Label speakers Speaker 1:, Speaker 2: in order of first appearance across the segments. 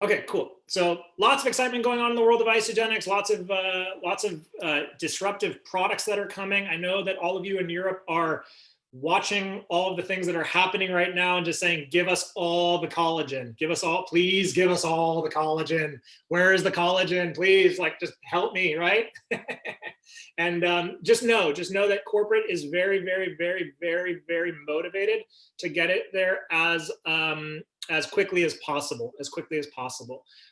Speaker 1: Okay, cool. So lots of excitement going on in the world of Isagenix. Lots of disruptive products that are coming. I know that all of you in Europe are watching all of the things that are happening right now and just saying, give us all the collagen. Give us all, please give us all the collagen. Where is the collagen? Please, like, just help me, right? And just know that corporate is very, very, very, very, very motivated to get it there as quickly as possible,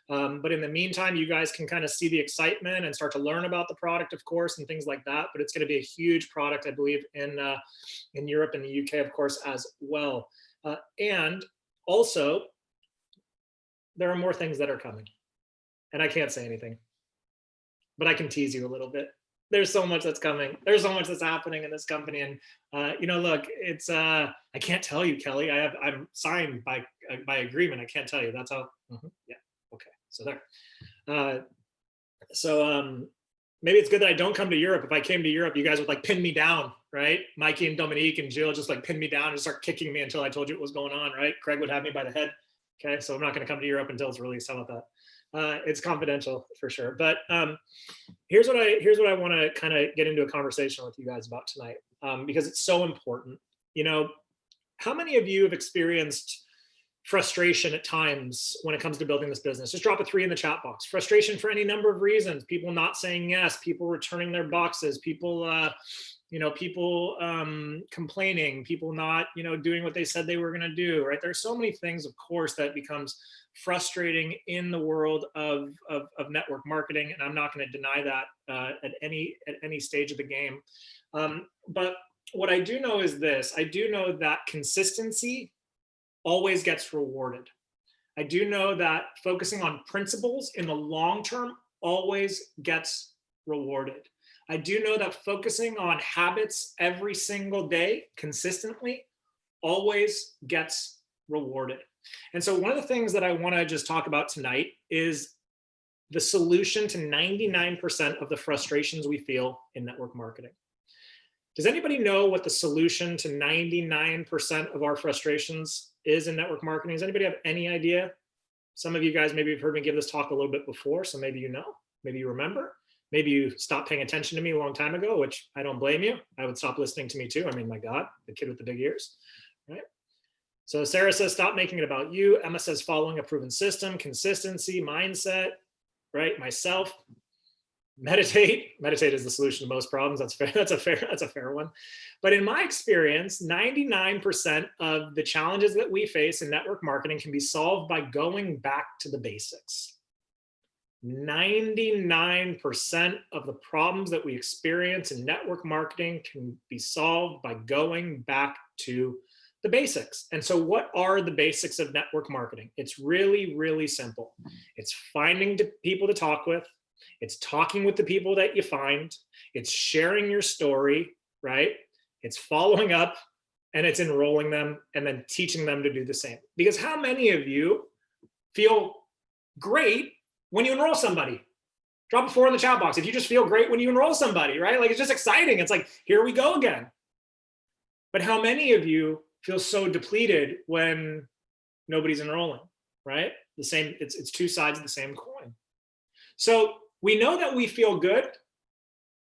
Speaker 1: but in the meantime, you guys can kind of see the excitement and start to learn about the product, of course, and things like that. But it's going to be a huge product, I believe, in Europe and the UK, of course, as well. And also, there are more things that are coming, and I can't say anything, but I can tease you a little bit. There's so much that's coming. There's so much that's happening in this company, and look, it's I can't tell you, Kelly. I'm signed by agreement. I can't tell you. That's how. Yeah. Okay. So there. Maybe it's good that I don't come to Europe. If I came to Europe, you guys would like pin me down, right? Mikey and Dominique and Jill just like pin me down and start kicking me until I told you what was going on, right? Craig would have me by the head. Okay, so I'm not going to come to Europe until it's released. How about that? It's confidential for sure. But here's what I want to kind of get into a conversation with you guys about tonight, because it's so important. How many of you have experienced frustration at times when it comes to building this business? Just drop a 3 in the chat box. Frustration for any number of reasons. People not saying yes, people returning their boxes, people complaining, people not, doing what they said they were going to do, right? There's so many things, of course, that becomes frustrating in the world of network marketing, and I'm not going to deny that at any stage of the game. But what I do know is this: I do know that consistency always gets rewarded. I do know that focusing on principles in the long term always gets rewarded. I do know that focusing on habits every single day consistently always gets rewarded. And so one of the things that I want to just talk about tonight is the solution to 99% of the frustrations we feel in network marketing. Does anybody know what the solution to 99% of our frustrations is in network marketing? Does anybody have any idea? Some of you guys maybe have heard me give this talk a little bit before, so maybe you know, maybe you remember. Maybe you stopped paying attention to me a long time ago, which I don't blame you. I would stop listening to me too. I mean, my God, the kid with the big ears, right? So Sarah says, stop making it about you. Emma says, following a proven system, consistency, mindset, right? Myself, meditate. Meditate is the solution to most problems. That's fair. That's a fair one. But in my experience, 99% of the challenges that we face in network marketing can be solved by going back to the basics. 99% of the problems that we experience in network marketing can be solved by going back to the basics. And so what are the basics of network marketing? It's really, really simple. It's finding people to talk with. It's talking with the people that you find. It's sharing your story, right? It's following up, and it's enrolling them and then teaching them to do the same. Because how many of you feel great when you enroll somebody? Drop a 4 in the chat box if you just feel great when you enroll somebody, right? Like, it's just exciting. It's like, here we go again. But how many of you feel so depleted when nobody's enrolling, right? The same, it's two sides of the same coin. So we know that we feel good.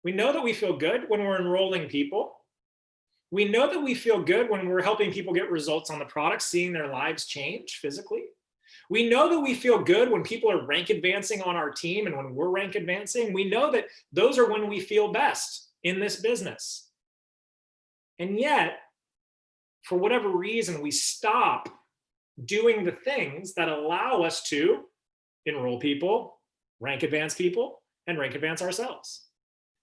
Speaker 1: We know that we feel good when we're enrolling people. We know that we feel good when we're helping people get results on the product, seeing their lives change physically. We know that we feel good when people are rank advancing on our team and when we're rank advancing. We know that those are when we feel best in this business. And yet, for whatever reason, we stop doing the things that allow us to enroll people, rank advance people, and rank advance ourselves.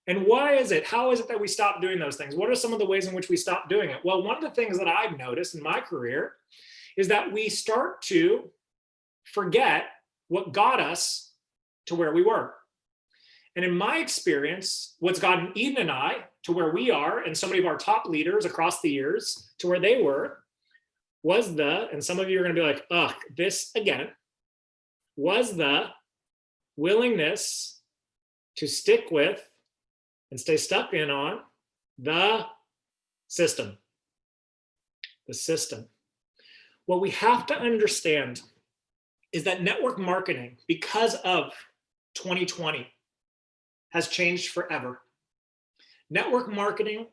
Speaker 1: And why is it? How is it that we stop doing those things? What are some of the ways in which we stop doing it? Well, one of the things that I've noticed in my career is that we start to forget what got us to where we were. And in my experience, what's gotten Eden and I to where we are, and so many of our top leaders across the years to where they were, was and some of you are going to be like, ugh, this again, was the willingness to stick with and stay stuck in on the system. The system. What we have to understand is that network marketing, because of 2020, has changed forever. Network marketing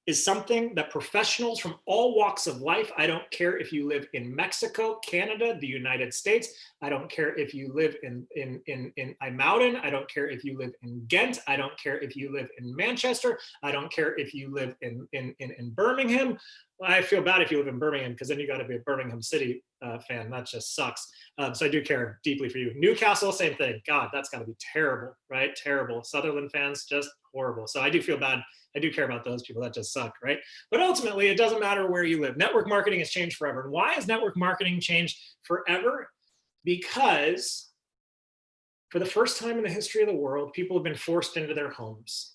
Speaker 1: is something that professionals from all walks of life, I don't care if you live in Mexico, Canada, the United States, I don't care if you live in IJmuiden, I don't care if you live in Ghent, I don't care if you live in Manchester, I don't care if you live in Birmingham. Well, I feel bad if you live in Birmingham, because then you got to be a Birmingham City fan. That just sucks. So I do care deeply for you. Newcastle, same thing. God, that's got to be terrible, right? Terrible. Sutherland fans, just horrible. So I do feel bad. I do care about those people. That just suck, right? But ultimately, it doesn't matter where you live. Network marketing has changed forever. And why has network marketing changed forever? Because for the first time in the history of the world, people have been forced into their homes.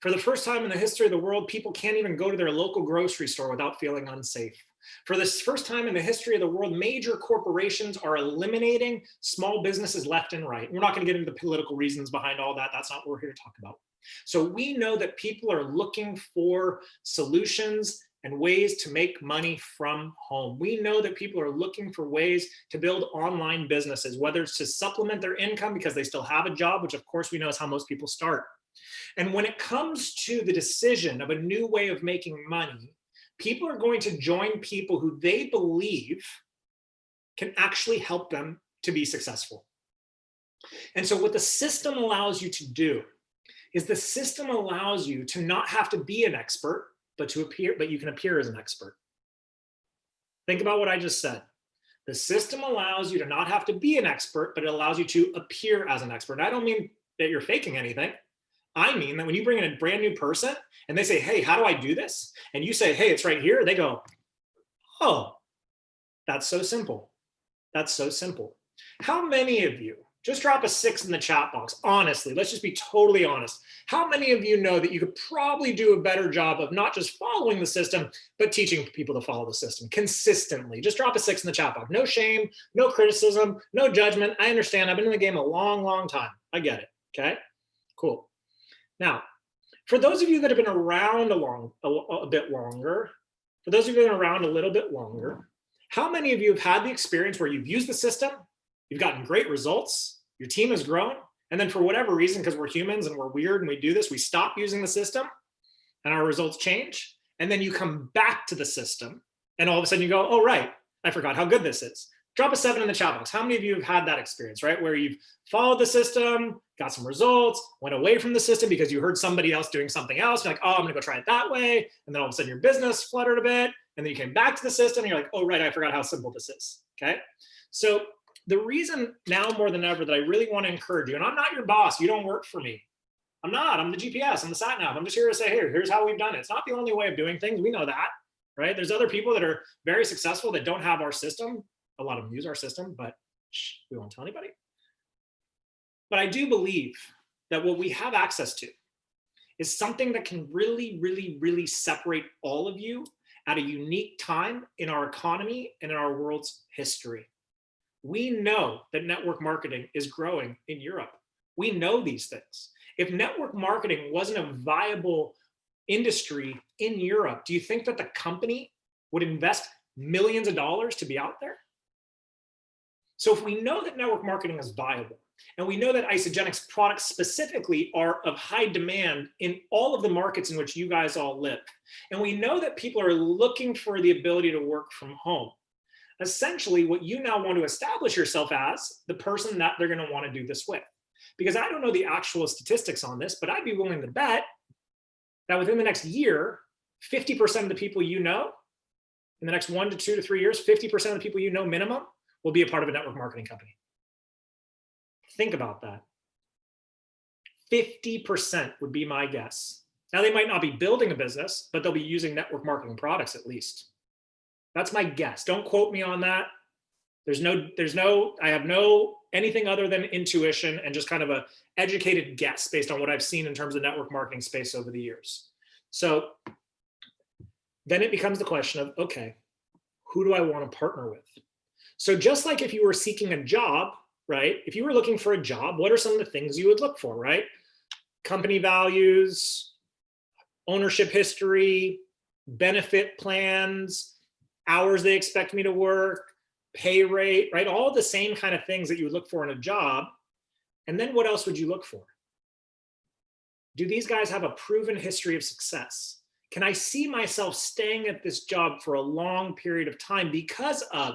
Speaker 1: For the first time in the history of the world, people can't even go to their local grocery store without feeling unsafe. For this first time in the history of the world, major corporations are eliminating small businesses left and right. We're not going to get into the political reasons behind all that. That's not what we're here to talk about. So we know that people are looking for solutions and ways to make money from home. We know that people are looking for ways to build online businesses, whether it's to supplement their income because they still have a job, which of course we know is how most people start. And when it comes to the decision of a new way of making money, people are going to join people who they believe can actually help them to be successful. And so what the system allows you to do is the system allows you to not have to be an expert, but you can appear as an expert. Think about what I just said. The system allows you to not have to be an expert, but it allows you to appear as an expert. And I don't mean that you're faking anything. I mean that when you bring in a brand new person and they say, hey, how do I do this? And you say, hey, it's right here. They go, oh, that's so simple. That's so simple. How many of you, just drop a 6 in the chat box, honestly, let's just be totally honest. How many of you know that you could probably do a better job of not just following the system, but teaching people to follow the system consistently? Just drop a 6 in the chat box. No shame, no criticism, no judgment. I understand. I've been in the game a long, long time. I get it. Okay, cool. Now, for those of you that have been around a bit longer, for those of you that have been around a little bit longer, how many of you have had the experience where you've used the system, you've gotten great results, your team has grown, and then for whatever reason, because we're humans and we're weird and we do this, we stop using the system and our results change, and then you come back to the system and all of a sudden you go, oh, right, I forgot how good this is. Drop a 7 in the chat box. How many of you have had that experience, right? Where you've followed the system, got some results, went away from the system because you heard somebody else doing something else. You're like, oh, I'm gonna go try it that way. And then all of a sudden your business fluttered a bit. And then you came back to the system and you're like, oh, right, I forgot how simple this is, okay? So the reason now more than ever that I really wanna encourage you, and I'm not your boss, you don't work for me. I'm not, I'm the GPS, I'm the sat nav. I'm just here to say, hey, here's how we've done it. It's not the only way of doing things, we know that, right? There's other people that are very successful that don't have our system. A lot of them use our system, but shh, we won't tell anybody. But I do believe that what we have access to is something that can really, really, really separate all of you at a unique time in our economy and in our world's history. We know that network marketing is growing in Europe. We know these things. If network marketing wasn't a viable industry in Europe, do you think that the company would invest millions of dollars to be out there? So if we know that network marketing is viable, and we know that Isagenix products specifically are of high demand in all of the markets in which you guys all live, and we know that people are looking for the ability to work from home, essentially what you now want to establish yourself as the person that they're going to want to do this with. Because I don't know the actual statistics on this, but I'd be willing to bet that within the next year, 50% of the people you know, in the next 1 to 2 to 3 years, 50% of the people you know minimum will be a part of a network marketing company. Think about that. 50% would be my guess. Now, they might not be building a business, but they'll be using network marketing products at least. That's my guess. Don't quote me on that. I have no anything other than intuition and just kind of a educated guess based on what I've seen in terms of network marketing space over the years. So then it becomes the question of, okay, who do I want to partner with? So just like if you were seeking a job, right? If you were looking for a job, what are some of the things you would look for, right? Company values, ownership history, benefit plans, hours they expect me to work, pay rate, right? All the same kind of things that you would look for in a job. And then what else would you look for? Do these guys have a proven history of success? Can I see myself staying at this job for a long period of time because of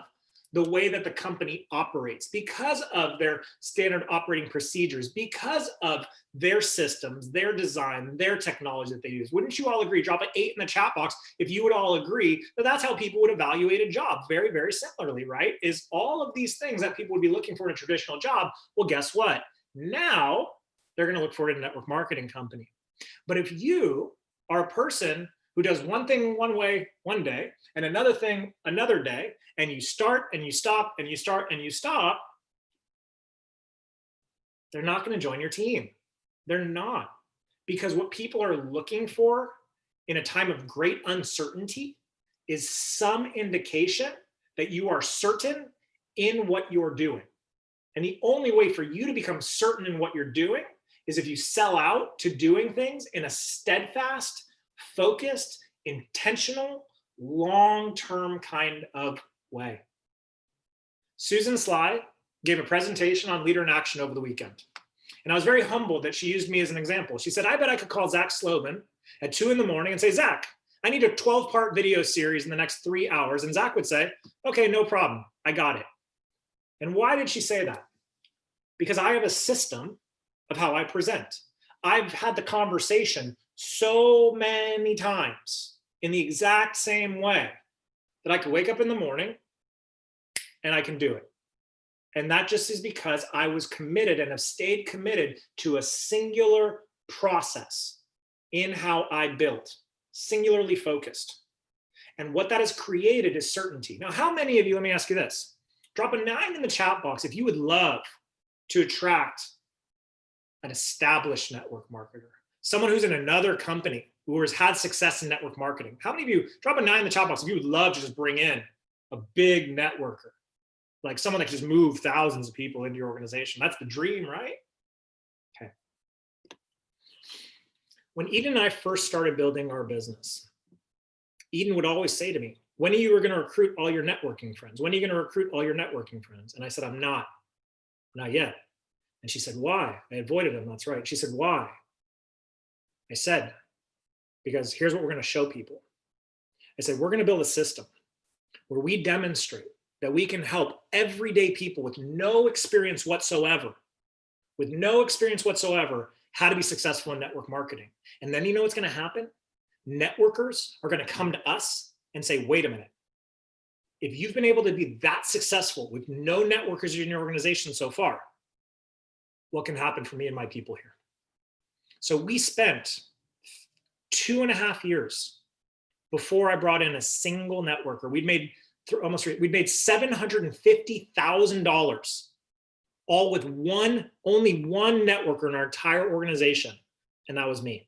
Speaker 1: the way that the company operates, because of their standard operating procedures, because of their systems, their design, their technology that they use? Wouldn't you all agree? Drop an 8 in the chat box if you would all agree that that's how people would evaluate a job. Very, very similarly, right? Is all of these things that people would be looking for in a traditional job. Well, guess what? Now they're going to look for it in a network marketing company. But if you are a person who does one thing one way one day and another thing another day, and you start and you stop and you start and you stop, they're not going to join your team. They're not. Because what people are looking for in a time of great uncertainty is some indication that you are certain in what you're doing. And the only way for you to become certain in what you're doing is if you sell out to doing things in a steadfast, focused, intentional, long-term kind of way. Susan Sly gave a presentation on Leader in Action over the weekend. And I was very humbled that she used me as an example. She said, I bet I could call Zach Slobin at 2 in the morning and say, Zach, I need a 12-part video series in the next 3 hours. And Zach would say, okay, no problem. I got it. And why did she say that? Because I have a system of how I present. I've had the conversation so many times in the exact same way that I could wake up in the morning and I can do it. And that just is because I was committed and have stayed committed to a singular process in how I built, singularly focused. And what that has created is certainty. Now, how many of you, let me ask you this, drop a 9 in the chat box if you would love to attract an established network marketer, someone who's in another company who has had success in network marketing. How many of you, drop a 9 in the chat box if you would love to just bring in a big networker, like someone that can just move thousands of people into your organization? That's the dream, right? Okay. When Eden and I first started building our business, Eden would always say to me, when are you going to recruit all your networking friends? When are you going to recruit all your networking friends? And I said, I'm not yet. And she said, why? I avoided them. That's right. She said, why? I said, because here's what we're going to show people. I said, we're going to build a system where we demonstrate that we can help everyday people with no experience whatsoever, how to be successful in network marketing. And then you know what's going to happen? Networkers are going to come to us and say, wait a minute. If you've been able to be that successful with no networkers in your organization so far, what can happen for me and my people here? So we spent 2.5 years before I brought in a single networker. We'd made $750,000 all with only one networker in our entire organization, and that was me.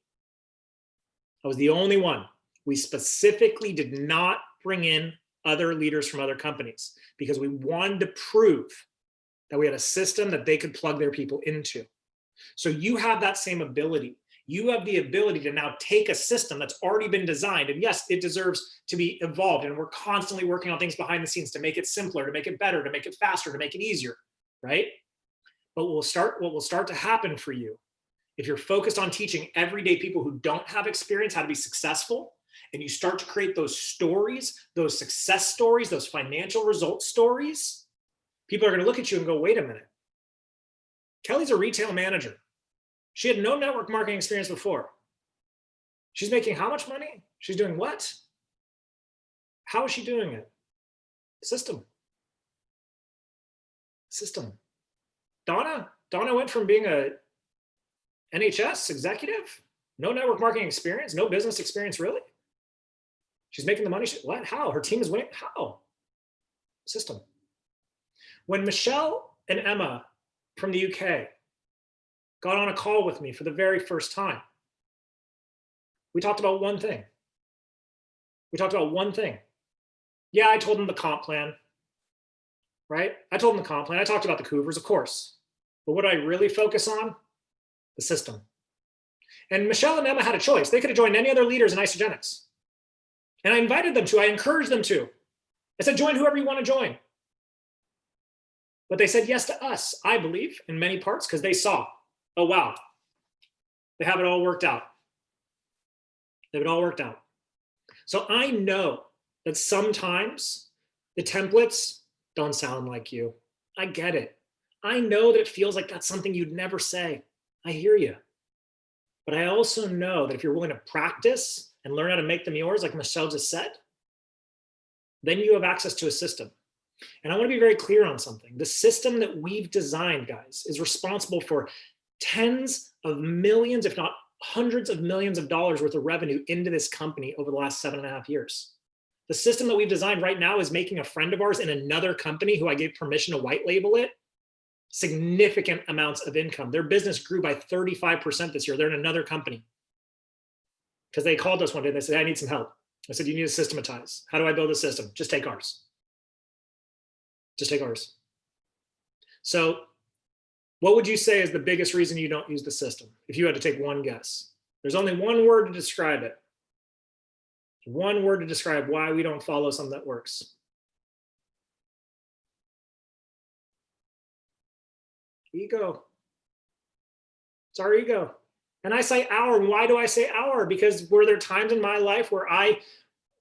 Speaker 1: I was the only one. We specifically did not bring in other leaders from other companies because we wanted to prove that we had a system that they could plug their people into. So you have that same ability. You have the ability to now take a system that's already been designed, and yes, it deserves to be evolved, and we're constantly working on things behind the scenes to make it simpler, to make it better, to make it faster, to make it easier, right? But what will start to happen for you, if you're focused on teaching everyday people who don't have experience how to be successful, and you start to create those stories, those success stories, those financial results stories, people are going to look at you and go, wait a minute. Kelly's a retail manager. She had no network marketing experience before. She's making how much money? She's doing what? How is she doing it? System. Donna went from being a NHS executive, no network marketing experience, no business experience, really? She's making the money. What? How? Her team is winning. How? System. When Michelle and Emma from the UK got on a call with me for the very first time, we talked about one thing. Yeah, I told them the comp plan, right? I told them the comp plan. I talked about the Cougars, of course. But what did I really focus on? The system. And Michelle and Emma had a choice. They could have joined any other leaders in Isagenix. And I invited them to, I encouraged them to. I said, join whoever you want to join. But they said yes to us, I believe, in many parts, because they saw, oh, wow, they have it all worked out. They have it all worked out. So I know that sometimes the templates don't sound like you. I get it. I know that it feels like that's something you'd never say. I hear you. But I also know that if you're willing to practice and learn how to make them yours, like Michelle just said, then you have access to a system. And I want to be very clear on something. The system that we've designed, guys, is responsible for tens of millions, if not hundreds of millions of dollars worth of revenue into this company over the last 7.5 years. The system that we've designed right now is making a friend of ours in another company who I gave permission to white label it significant amounts of income. Their business grew by 35% this year. They're in another company because they called us one day. They said, I need some help. I said, you need to systematize. How do I build a system? Just take ours. Just take ours. So what would you say is the biggest reason you don't use the system? If you had to take one guess, there's only one word to describe it. One word to describe why we don't follow something that works. Ego. It's our ego. And I say our. Why do I say our? Because were there times in my life where I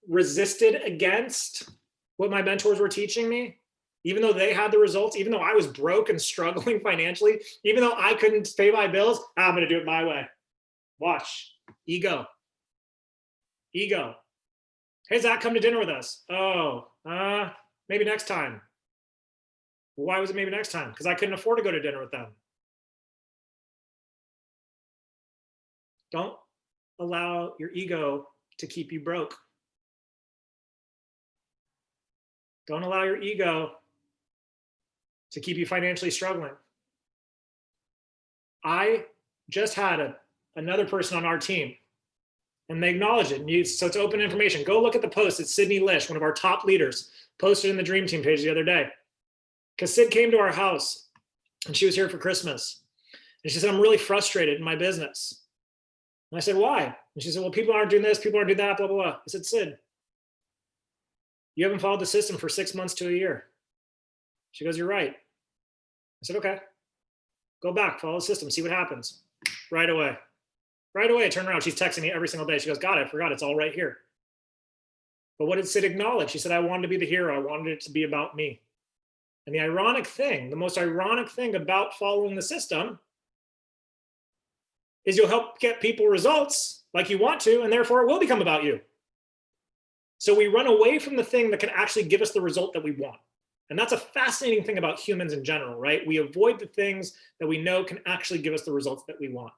Speaker 1: resisted against what my mentors were teaching me? Even though they had the results, even though I was broke and struggling financially, even though I couldn't pay my bills, I'm going to do it my way. Watch. Ego. Ego. Hey, Zach, come to dinner with us. Oh, maybe next time. Why was it maybe next time? Because I couldn't afford to go to dinner with them. Don't allow your ego to keep you broke. Don't allow your ego to keep you financially struggling. I just had another person on our team, and they acknowledge it. So it's open information. Go look at the post. It's Sydney Lish, one of our top leaders, posted in the Dream Team page the other day. Because Sid came to our house, and she was here for Christmas. And she said, I'm really frustrated in my business. And I said, why? And she said, well, people aren't doing this, people aren't doing that, blah, blah, blah. I said, Sid, you haven't followed the system for 6 months to a year. She goes, you're right. I said, okay, go back, follow the system, see what happens. Right away. Right away, I turned around. She's texting me every single day. She goes, God, I forgot. It's all right here. But what did Sid acknowledge? She said, I wanted to be the hero. I wanted it to be about me. And the ironic thing, the most ironic thing about following the system is you'll help get people results like you want to, and therefore it will become about you. So we run away from the thing that can actually give us the result that we want. And that's a fascinating thing about humans in general, right? We avoid the things that we know can actually give us the results that we want.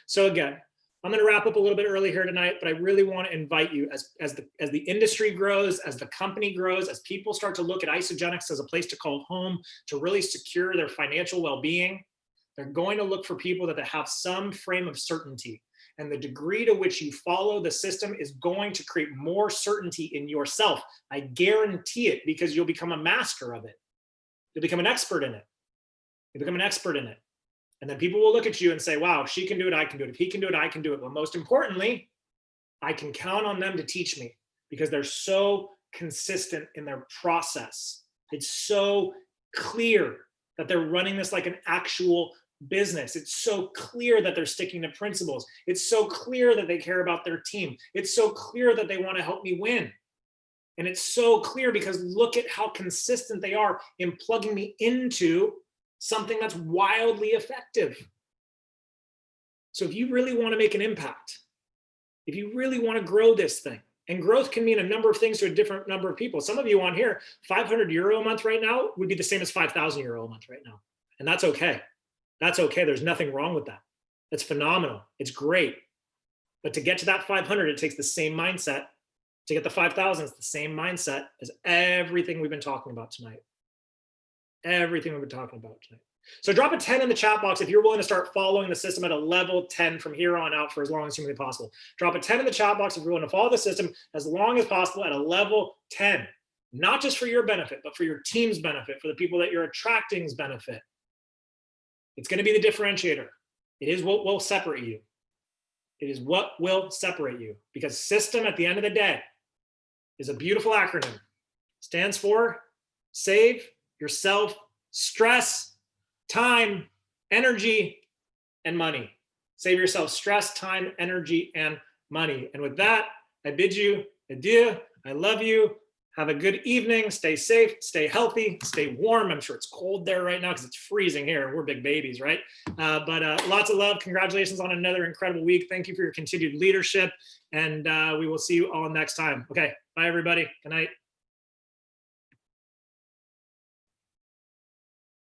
Speaker 1: So again, I'm going to wrap up a little bit early here tonight, but I really want to invite you as the industry grows, as the company grows, as people start to look at Isagenix as a place to call home, to really secure their financial well-being, they're going to look for people that have some frame of certainty. And the degree to which you follow the system is going to create more certainty in yourself. I guarantee it, because you'll become a master of it. You'll become an expert in it. You become an expert in it. And then people will look at you and say, wow, if she can do it, I can do it. If he can do it, I can do it. Well, most importantly, I can count on them to teach me because they're so consistent in their process. It's so clear that they're running this like an actual business. It's so clear that they're sticking to principles. It's so clear that they care about their team. It's so clear that they want to help me win. And it's so clear because look at how consistent they are in plugging me into something that's wildly effective. So if you really want to make an impact, if you really want to grow this thing, and growth can mean a number of things to a different number of people. Some of you on here, 500 euro a month right now would be the same as 5,000 euro a month right now. And that's okay. That's okay. There's nothing wrong with that. That's phenomenal. It's great. But to get to that 500, it takes the same mindset. To get the 5,000, it's the same mindset as everything we've been talking about tonight. Everything we've been talking about tonight. So drop a 10 in the chat box if you're willing to start following the system at a level 10 from here on out for as long as humanly possible. Drop a 10 in the chat box if you're willing to follow the system as long as possible at a level 10. Not just for your benefit, but for your team's benefit, for the people that you're attracting's benefit. It's going to be the differentiator. It is what will separate you. It is what will separate you, because system at the end of the day is a beautiful acronym. Stands for save yourself stress, time, energy, and money. Save yourself stress, time, energy, and money. And with that, I bid you adieu. I love you. Have a good evening. Stay safe, stay healthy, stay warm. I'm sure it's cold there right now because it's freezing here. We're big babies, right? But lots of love. Congratulations on another incredible week. Thank you for your continued leadership. And we will see you all next time. Okay. Bye, everybody. Good night.